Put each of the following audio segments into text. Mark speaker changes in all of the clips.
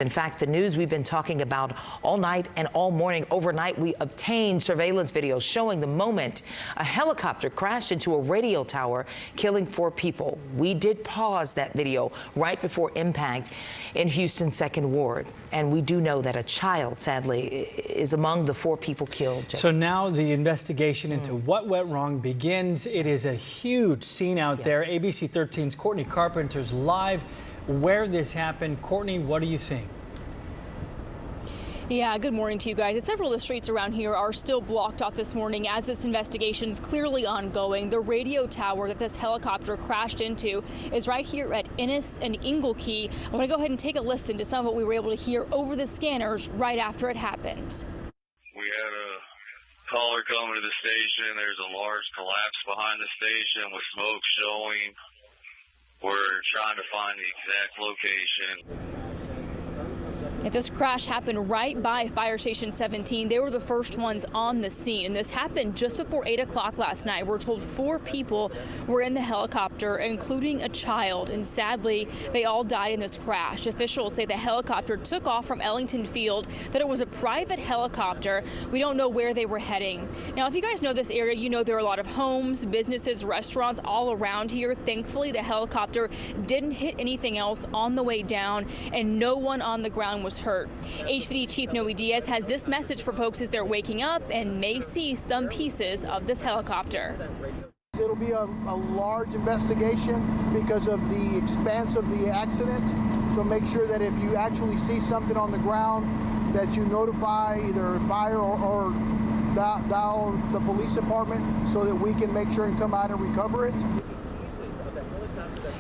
Speaker 1: In fact, the news we've been talking about all night and all morning. Overnight, we obtained surveillance video showing the moment a helicopter crashed into a radio tower, killing 4 people. We did pause that video right before impact in Houston's 2nd Ward. And we do know that a child, sadly, is among the 4 people killed.
Speaker 2: So now the investigation into what went wrong begins. It is a huge scene out there. ABC 13's Courtney Carpenter's live where this happened. Courtney, what are you seeing?
Speaker 3: Yeah, good morning to you guys. Several of the streets around here are still blocked off this morning as this investigation is clearly ongoing. The radio tower that this helicopter crashed into is right here at Ennis and Inglequay. I want to go ahead and take a listen to some of what we were able to hear over the scanners right after it happened.
Speaker 4: We had a caller coming to the station. There's a large collapse behind the station with smoke showing. We're trying to find the exact location.
Speaker 3: This crash happened right by Fire Station 17. They were the first ones on the scene, and this happened just before 8 o'clock last night. We're told 4 people were in the helicopter, including a child, and sadly, they all died in this crash. Officials say the helicopter took off from Ellington Field, that it was a private helicopter. We don't know where they were heading. Now, if you guys know this area, you know there are a lot of homes, businesses, restaurants all around here. Thankfully, the helicopter didn't hit anything else on the way down, and no one on the ground was hurt. HPD Chief Noe Diaz has this message for folks as they're waking up and may see some pieces of this helicopter.
Speaker 5: It'll be a large investigation because of the expanse of the accident. So make sure that if you actually see something on the ground that you notify either fire or dial the police department so that we can make sure and come out and recover it.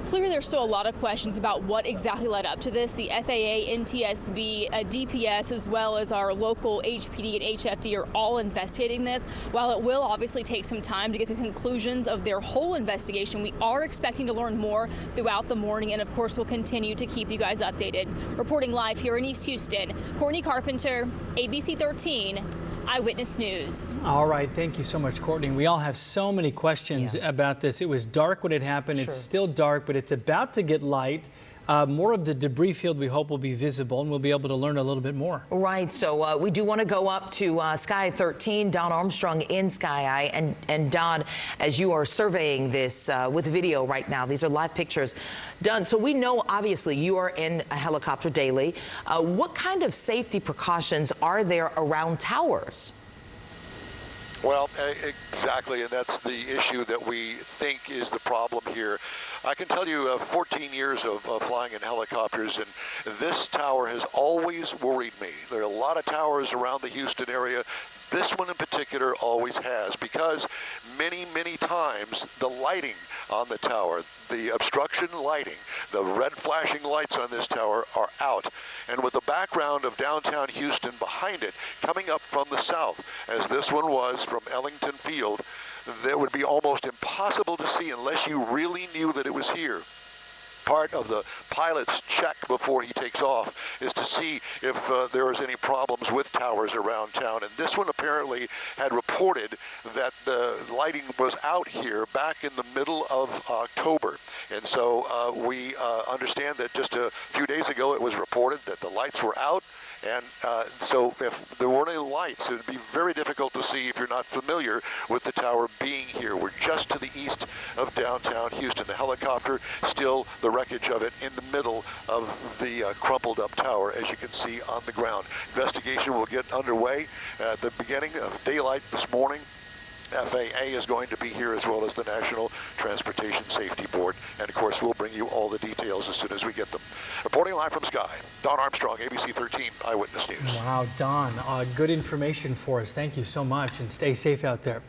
Speaker 3: Clearly, there's still a lot of questions about what exactly led up to this. The FAA, NTSB, DPS, as well as our local HPD and HFD are all investigating this. While it will obviously take some time to get the conclusions of their whole investigation, we are expecting to learn more throughout the morning, and of course, we'll continue to keep you guys updated. Reporting live here in East Houston, Courtney Carpenter, ABC 13. Eyewitness News.
Speaker 2: All right. Thank you so much, Courtney. We all have so many questions about this. It was dark when it happened. It's still dark, but it's about to get light. More of the debris field we hope will be visible, and we'll be able to learn a little bit more.
Speaker 1: Right. So we do want to go up to SkyEye 13, Don Armstrong in SkyEye. And Don, as you are surveying this with video right now, these are live pictures. Don, so we know obviously you are in a helicopter daily. What kind of safety precautions are there around towers?
Speaker 6: Well, exactly, and that's the issue that we think is the problem here. I can tell you 14 years of flying in helicopters, and this tower has always worried me. There are a lot of towers around the Houston area. This one in particular always has, because many, many times the lighting on the tower, the obstruction lighting, the red flashing lights on this tower are out. And with the background of downtown Houston behind it, coming up from the south, as this one was from Ellington Field, that would be almost impossible to see unless you really knew that it was here. Part of the pilot's check before he takes off is to see if there is any problems with towers around town. And this one apparently had reported that the lighting was out here back in the middle of October. And so we understand that just a few days ago it was reported that the lights were out. And so if there weren't any lights, it would be very difficult to see if you're not familiar with the tower being here. We're just to the east of downtown Houston. The helicopter, still the wreckage of it in the middle of the crumpled up tower, as you can see on the ground. Investigation will get underway at the beginning of daylight this morning. FAA is going to be here, as well as the National Transportation Safety Board. And of course, we'll bring you all the details as soon as we get them. Reporting live from Sky, Don Armstrong, ABC 13 Eyewitness News.
Speaker 2: Wow, Don, good information for us. Thank you so much, and stay safe out there.